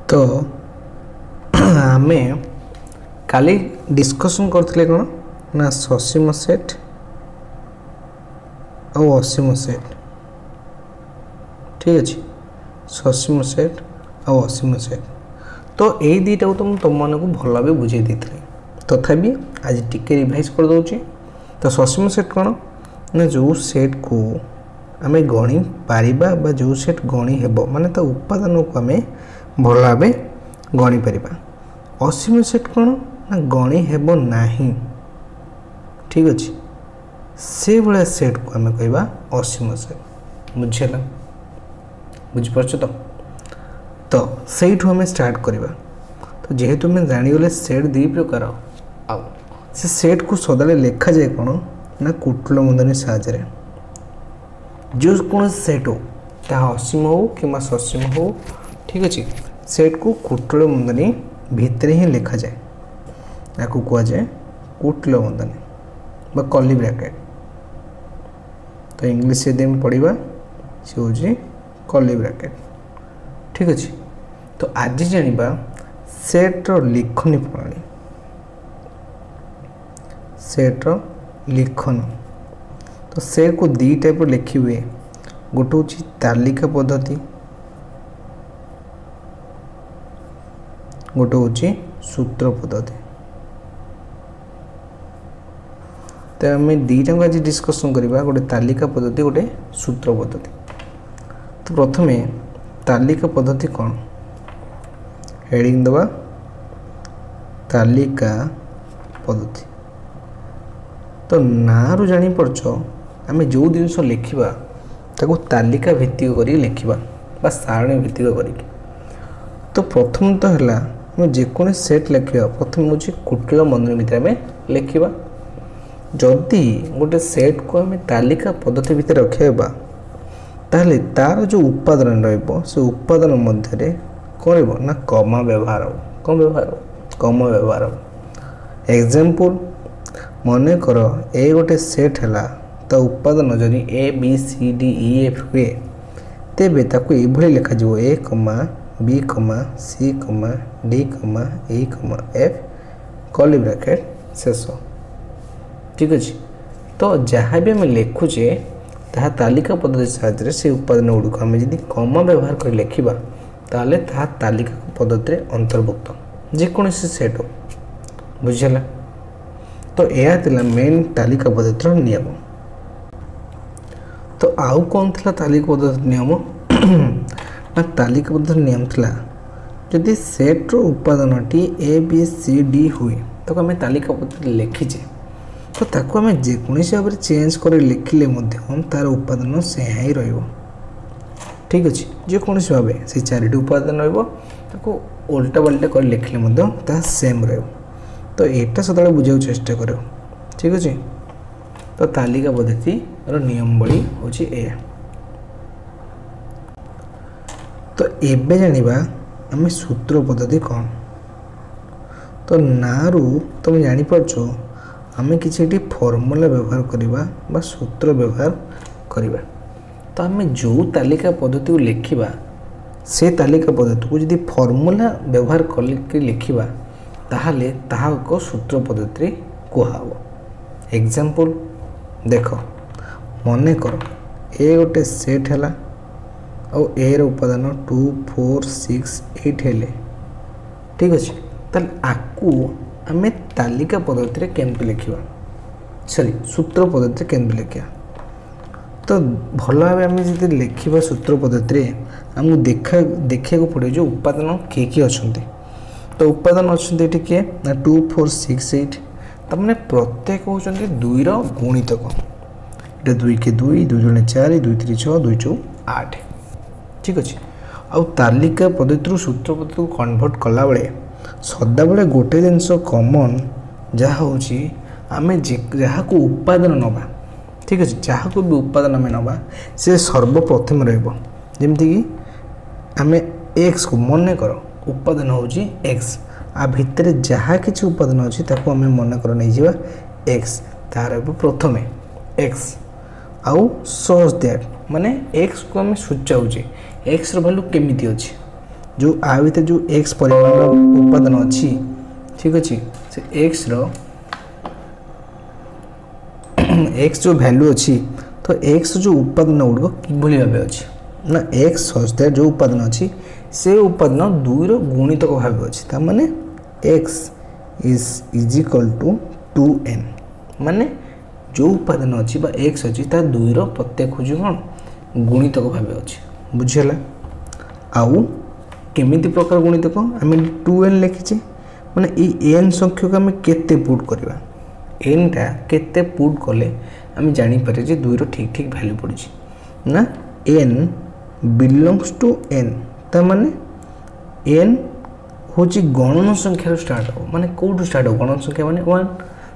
तो आमे काली डिस्कशन करथिले कोन ना ससीम सेट और असीम सेट। ठीक अछि, ससीम सेट और असीम सेट। तो यही दुईटा को तो तुम मन को भल भाव बुझे देते तथापि आज टिके रिवाइज कर दूची। तो ससीम सेट कौन ना जो सेट को आम गणी पारिबा बा जो सेट गणी हेबो माने तो उपादान को आम भल भाव गणी पारिबा। असीम सेट कौन ना गणी हेबो नाही। ठीक अच्छे, से भाया सेट को आम कहवा असीम सेट। बुझेगा, बुझिपारछ तो सेठू आम स्टार्ट करवा। तो जेहेतु आम जानीगले सेट दी प्रकार आ से सेट को सदा लेखा जाए कौन ना कुटल मुंदनी साहाय्य। जो कौन सेट हो ता असीम हो कि ससीम हो, ठीक अच्छे, सेट को कुटल मुंदनी भितर ही लेखा जाए। या कह जाए कुटल मुंदनी बा कर्ली ब्रैकेट। तो इंग्लिश यदि पढ़ा सी हूँ कर्ली ब्रैकेट। ठीक अच्छे, तो आज जानिबा सेट रो लिखनी प्रणाली। सेट रो लिखन तो सेट को दी टाइप लिखी हुए। गोटे हूँ तालिका पद्धति, गोटे हूँ सूत्र पद्धति। तो आम दीटा को आज डिस्कसन करवा, गोटे तालिका पद्धति, गोटे सूत्र पद्धति। तो प्रथमे तालिका पद्धति कौन हेडिंग दबा तालिका पद्धति। तो ना रू जानी पड़छ आम जो जिनस लिखा ताको तालिका भित्तिक करी लिखा बा सारणी भित्तिक करी। तो प्रथम तो है आम जेको सेट लिखा प्रथम हूँ कुटिल मंदन भितर आम लिखा। जदि गोटे सेट को आम तालिका पद्धति भितर रखा ताहले तार जो उपादान से उपादान मध्य कौन ना कमा व्यवहार हो। कम व्यवहार हो, कम व्यवहार हो। एग्जांपल मन कर ए गोटे सेट है तो उपादान जदि A B C D E F हुए तेबे ताको एभली लिखा जाव ए कमा बी कमा सी कमा डी कमा ई कमा एफ कर्ली ब्रैकेट शेष। ठीक अच्छे, तो जहाँ भी आम लिखुचे ताहा तालिका पद्धति साहाय्य से उपादान गुड़िक आम जब कमा व्यवहार कर लिखा ताहले ताहा तालिका पद्धति अंतर्भुक्त जेकोसी सेट हो। बुझेगा, तो यह थिला मेन तालिका पद्धतिर नियम। तो आउ कौन थिला तालिका पद्धति नियम ना तालिका पद्धति नियम थिला जदि सेट रो उपादानटी ए बी सी डी हुए तो आम तालिका पद्धति लिखीचे तो ताको आम जेकोसी भाव चेंज कर लिखिले तार उपादान से ही रहिबो। ठीक अच्छे, जेकोसी भाव से चारिटी उपादान रहिबो उल्टा पल्टा कर लिखिले ता सेम रहिबो। तो यहाँ सदा बुझा चेष्टा करो। ठीक अच्छे, तो तालिका पद्धति नियम बड़ी हूँ ए। तो एबे जानिबा आम सूत्र पद्धति कौन। तो नारू तुम जानीपारछ आम कि फर्मूला व्यवहार करवा बा सूत्र व्यवहार करवा। तो आम जो तालिका पद्धति को लिखा से तालिका पद्धति को जदि फर्मूला व्यवहार कर लिखा ताहले ताहा को सूत्र पद्धति कहुव। एग्जांपल देख मन कर ए गोटे सेट है और ए रो उपादान 2 4 6 8 है। ठीक अच्छे, ताल आकु आम तालिका पद्धति केमती लिखा सॉरी सूत्र पद्धति केमती लिखा। तो भल भाव आम जब लिखा सूत्र पद्धति आमको देखा पड़े जो उपादान किए अच्छा। तो उपादान अच्छा किए ना 2 4 6 8 तमें प्रत्येक होती 2 गुणितक। ये 2 के 2 2 जने 4 2 3 6 2 4 8। ठीक अच्छे, आउ तालिका पद्धति सूत्र पद्धति को कन्वर्ट कला बेले सदा बेले गोटे जिनस कमन जहाँ हूँ आम जहाँ को उपादान नवा। ठीक अच्छे, जहाँ को भी उपादान आम नवा से सर्वप्रथम रमती कि आम एक्स को मन कर उपादान हूँ एक्स आ भितर जहाँ किसी उपादान अच्छी ताको आम मन कर नहीं जावा एक्स तार प्रथमे एक्स आउ सज दैट माने एक्स को आम सूचाऊे एक्स रो वैल्यू केमिति अच्छी जो आ भीतर जो एक्स परिमाण उपादान अच्छी ठीक अच्छे से एक्स रो एक्स जो वैल्यू अच्छी तो एक्स जो उपादान गुड़क किभली भाव अच्छी ना एक्स हस्ते जो उपादान अच्छी से उपादान दुई गुणितक भाव अच्छी तार माने x is equal to 2n माने जो उपादान अच्छी बा एक्स अच्छी तार दुई प्रत्येक हूँ कौन गुणितक भाव अच्छी बुझीगला आउ केमिति प्रकार गुणितक आम 2n लिखीचे माने ये n संख्या को आम केते पुट करवा n टा केते पुट कले आम जानीपर जे दुई ठीक ठीक भैल्यू पड़ी ना n बिलोंग्स टू n ता माने n हूँ गणन संख्या स्टार्ट हो माने कौटू स्टार्ट हो गणन संख्या माने 1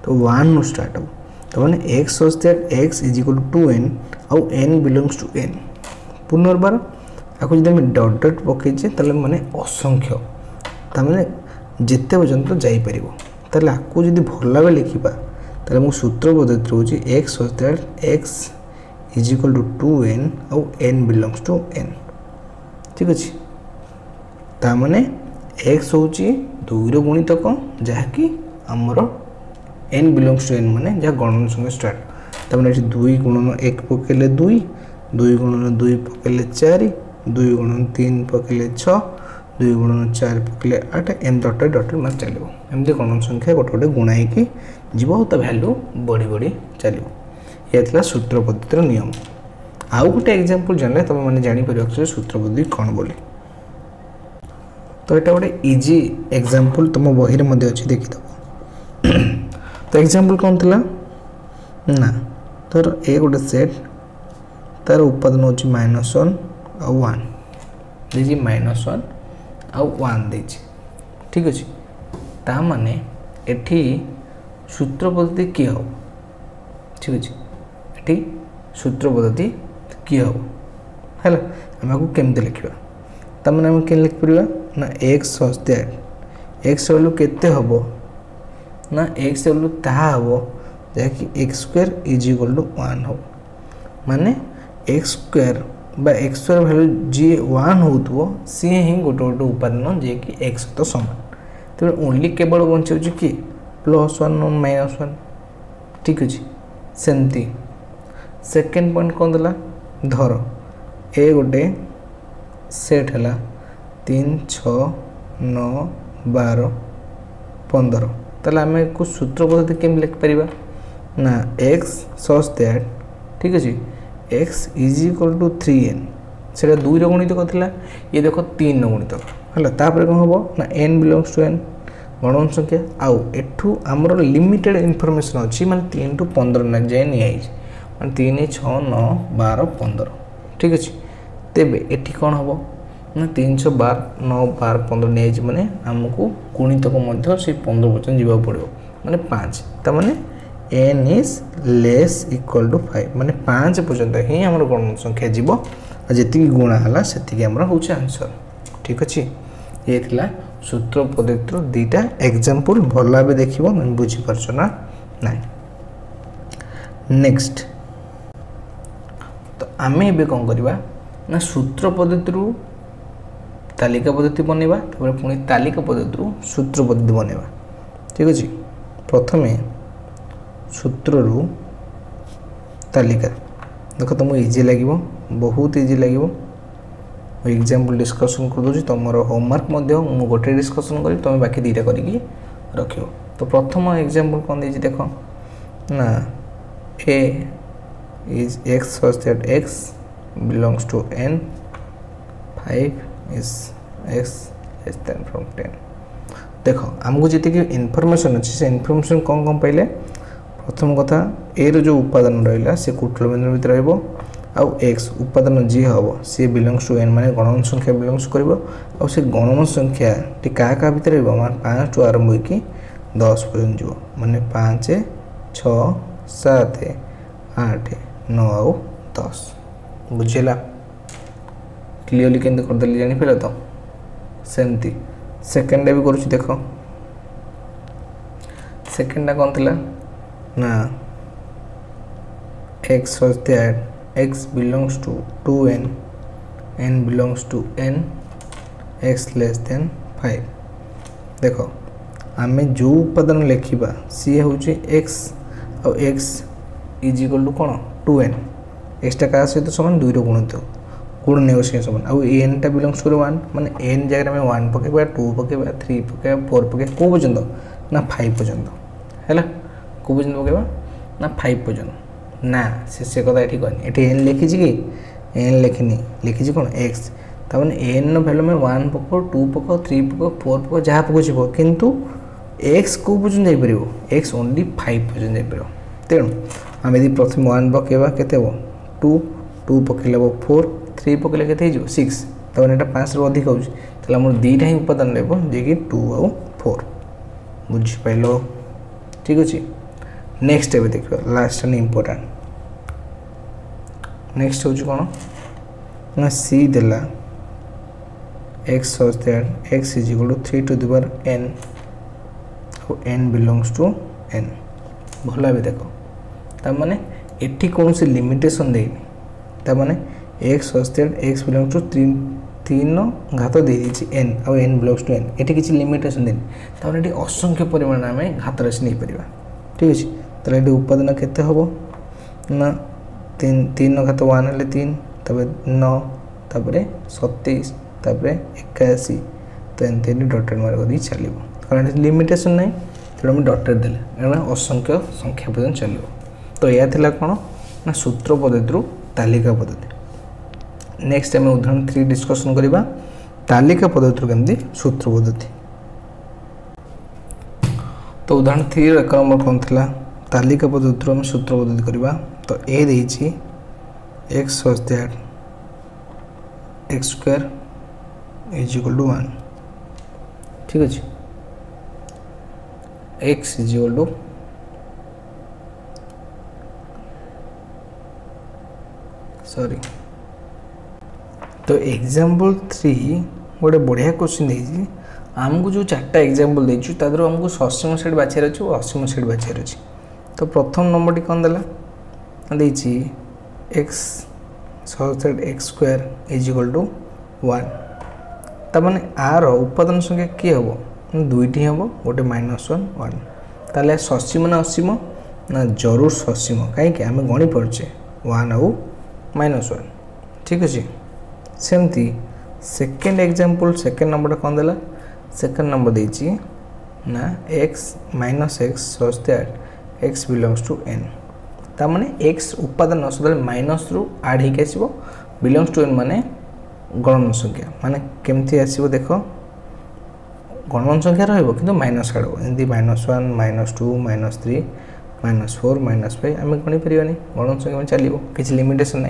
तो 1 स्टार्ट हो तो माने x such that x is equal to 2n आउ n बिलोंग्स टू n पुनर्बार आपको जब डट डट पकईचे ताले माने असंख्य ताने जिते पर्यंत जापर ताले आपको जब भल भाव लिखा ताले मो सूत्र पद्धति रोचे x such that x is equal to 2n आउ n बिलोंग्स टू n ठीक अच्छे ताने x हूँ दुईर गुणितक जहाँकि आमर n बिलोंग्स टू n माने जहाँ गणन संख्या स्टार्ट ताने दुई गुणन 1 पकेले 2 2 गुणन 2 पकेले 4 2 गुणन 3 पकेले 6 2 गुणन 4 पकेले 8 एम डट डट मार चलो एमती गणन संख्या गोटे गोटे गुणाई जीव तो भैल्यू बढ़ी बढ़ी चलो यह सूत्र पद्धतिर नियम आउ गोटे एग्जांपल जानले तुम मैंने जापर सूत्र पद्धति कौन बोली तो यहाँ गोटे इजी एग्जांपल तुम बही में अच्छी देखीद तो एग्जांपल कौन थी ना तर ए गोटे सेट तार उपादान हूँ -1 आउ 1 देखिए -1 आउ 1 देछि ठीक अच्छे ता माने एठी सूत्र पद्धति किए हो ठीक अच्छे एठी सूत्र पद्धति किए हो है आम केमती लिखा तमें आम के लिखिपर ना x such that x value केते हबो ना एक्स वैल्यू ताहा हबो जहाँकि x square is equal to 1 हो माने एक्स स्क्वायर बा एक्स स्क्वायर वैल्यू जी 1 हो सी ही गोटे गोटे उपादान जे कि एक्स तो समान तेरे ओनली केवल बचे कि +1 -1 ठीक अच्छे सेमती सेकेंड पॉइंट कौन देला धर ए गोटे सेट है 3 6 9 12 15 ताले आम को सूत्र पद्धति केम लिखिपर ना एक्स सच दैट ठीक अच्छे x is equal to 3n से दुई गुणितक था ये देख 3 गुणितक है तापर कौन हम ना n बिलोंग्स टू n गणन संख्या आउ एठू आमर लिमिटेड इनफॉरमेशन अच्छी माने 3 टू 15 जाए नहीं माने 3 6 9 12 15 ठीक अच्छे तेबे एठी कौन हम ना 312 9 12 15 नहीं माने आमको गुणितक से 15 पर्यटन जीवा पड़ो माने 5 ताने n is less equal to 5 माने 5 पर्यंत ही आम गणन संख्या जीव जी गुणा है से हूँ आंसर ठीक अच्छे ये थिला सूत्र पद्धतिर दुईटा एग्जांपल भल भाव देख बुझीपार ना ना नेक्स्ट तो आम ए कौन करवा ना सूत्र पद्धतिर तालिका पद्धति बनवा पुणी तालिका पद्धति सूत्र पद्धति बनवा ठीक अच्छे प्रथम सूत्र तालिका देख तुमको इजी लगे बहुत इजी लगे एग्जांपल डिस्कशन कर दूसरी तुम होमवर्क मु गोटे डिस्कशन करी तुम बाकी दुईटा करके रख तो प्रथम एग्जांपल कौन दे देख ना A is x such that x belongs to n 5 is x less than from 10 देख आमको जी इनफॉरमेशन अच्छे से इनफॉरमेशन कौन कौन पाइले प्रथम कथा ए रो जो उपादान रहा से कुटल बिंदु भितर रहिबो आउ x उपादान जी हम सी बिलोंग्स टू n माने गणन संख्या बिलोंग्स कर आउ से गणन संख्या टी क्या भितर मान 5 टू आरंभ होगी 10 पर्यंत जो माने 5 6 7 8 9 आउ 10 बुझेला क्लीयरली केंद्र करदेली जानीपार तो सेमती सेकेंड भी करुँच देख सेकेंडा कौन थी ना x such that x belongs to 2n n belongs to n x less than 5 देख आम जो उपादान लिखा सी हूँ एक्स और एक्स इज इक्वल टू कौन 2n एक्सटा क्या सहित सामान 2 गुणित गुण नहीं सामान आउ एन टा बिलंग्स कर 1 माने एन जगह में 1 पकेबा 2 पकेबा 3 पकेबा 4 पकेबा को पर्यंत ना 5 पर्यंत है को पर्यंत पकेबा ना 5 पर्यंत ना से कथा ये कहनी ये एन लिखी कि एन लिखिनी लिखी कौन एक्स तमें एन वैल्यू में 1 पकाओ 2 पकाओ 3 पकाओ 4 पकाओ जहाँ पकाऊ किंतु एक्स को पर्यंत जापर एक्स ओनली 5 पर्यंत जापर तेणु आम यदि प्रथम 1 पकेबा केते हो 2 2 पकेले 4 3 पकेले के 6 तब यहाँ 5 रु अधिक होम दुईटा ही उपादान लेब जे कि 2 आउ 4 बुझिपाल ठीक अच्छे नेक्स्ट एवं देखा लास्ट एंड इम्पोर्टाट नेक्स्ट हूँ कौन ना सी देला x such that x is equal to 3 to the power n और n बिलोंग्स टू n भला भी देख ताने एटी कौन से लिमिटेशन देनी ताने x such that x belongs to 3 घात दे n और n बिलोंग्स टू n ये किसी लिमिटेशन देनी ताने ये असंख्य परिमाण आम घात राशि नहीं पार ठीक अच्छे ताले ये उपादान केते हम ना 3 घात 1 हेल्ले 3 तब 9 तापर 27 तापर 81 तो एमती डटेड मार्क दी चलो कारण लिमिटेशन ना तेणु आम डटेड देले कारण असंख्य संख्या पर्यटन चलो तो यह थी कौन ना सूत्र पद्धति तालिका पद्धति नेक्स्ट आम उदाहरण 3 डिस्कसन करवा तालिका पद्धति केमती सूत्र पद्धति तो उदाहरण 3 एक नंबर कौन थी तालिका पद्धति आम सूत्र पद्धति करवा तो ए देछि x such that x square is equal to 1 ठीक अच्छे x is equal to sorry तो एग्जाम्पल 3 गोटे बढ़िया क्वेश्चन देगी आमको जो 4टा एग्जाम्पल देचु तादर आमको ससीम सेट बाछार अच्छे और असीम सेट बाछार अच्छे तो प्रथम नंबर टी कौन देला देछि x such x square is equal to 1 तमाने आर उपादान संख्या किए हम दुईटी हम गोटे -1 1 ताले ससीम ना असीम ना जरूर ससीम कहीं आम गणी पार्चे 1 आउ -1 ठीक अच्छे सेमती सेकेंड एग्जाम्पल सेकेंड नंबर कौन देला सेकेंड नंबर देछि ना x minus x such that x belongs to n तामाने एक्स उपादान सदा माइनस रु आड होकर आसो बिलोंग्स टू n माने गणन संख्या माने केमती आसो देख गणन संख्या रही माइनस आड़ एमती -1 -2 -3 -4 -5 आम गणी पारानी गणन संख्या में चलो किसी लिमिटेशन ना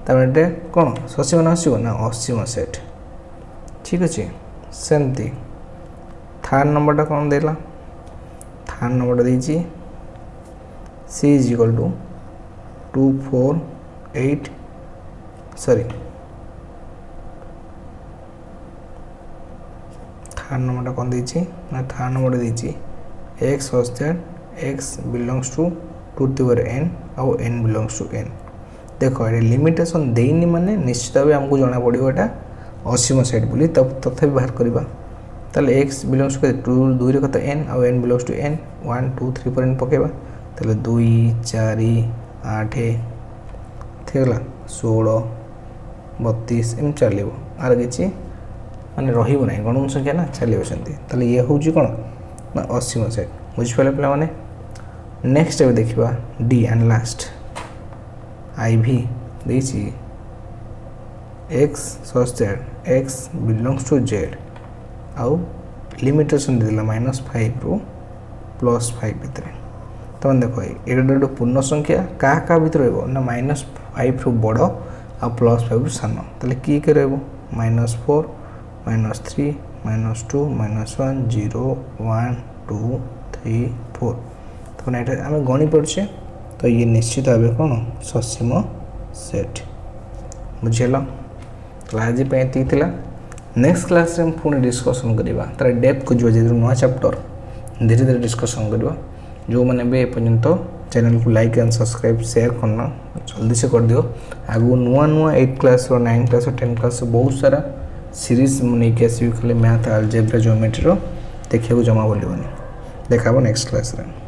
तामें कौन ससीम ना आसो ना असीम सेट ठीक अच्छे सेमती थर्ड नंबरटा कौन देला थर्ड नंबरटा देछि C is equal to 2 4 8 sorry third नंबरटा कौन देछि ना थर्ड नंबर देछि x such that x belongs to 2 to the power n और n बिलोंग्स टू n देखो ये लिमिटेशन देनी माने निश्चित भाव हमको जना पड़ो एटा असीम सेट बोली तब तथापि बाहर करवा ताले x बिलोंग्स टू 2 कत n और n बिलोंग्स टू n 1 2 3 पर n पकेबा ताले 2 4 8 थेला 16 32 एम चलो आर किसी माने रहिबो नै गणन संख्या ना चलो सेमती ताले ये होउची कोन ना असीम सेट बुझिपाले पिला माने नेक्स्ट अब देखिबा डी एंड लास्ट आई भी देछि x such that x belongs to z आउ लिमिटेशन देला -5 रु +5 भितर तो देखो ये गोटे पूर्ण संख्या क्या भर रहा ना -5 रु बड़ आ +5 रु सान ताले किए के रहा -4 -3 -2 -1 0 1 2 3 4 तो ये आम गणी पड़े तो ये निश्चित भाव कौन ससीम सेट बुझेल तो आज ये नेक्स्ट क्लास में पुणी डिस्कसन करवा तार डेप्थ को जो नुआ चैप्टर धीरे धीरे डिस्कसन करवा जो मैंने भी एपर्यंत चैनल को लाइक एंड सब्सक्राइब शेयर करना जल्दी से कर दियो आगु नुआ नुआ 8 क्लास और 9 क्लास और 10 क्लास बहुत सारा सीरीज नहीं आसबि खाली मैथ आलजेब्रा ज्योमेट्री देखा जमा भूलि देखा नेक्स्ट क्लास रे।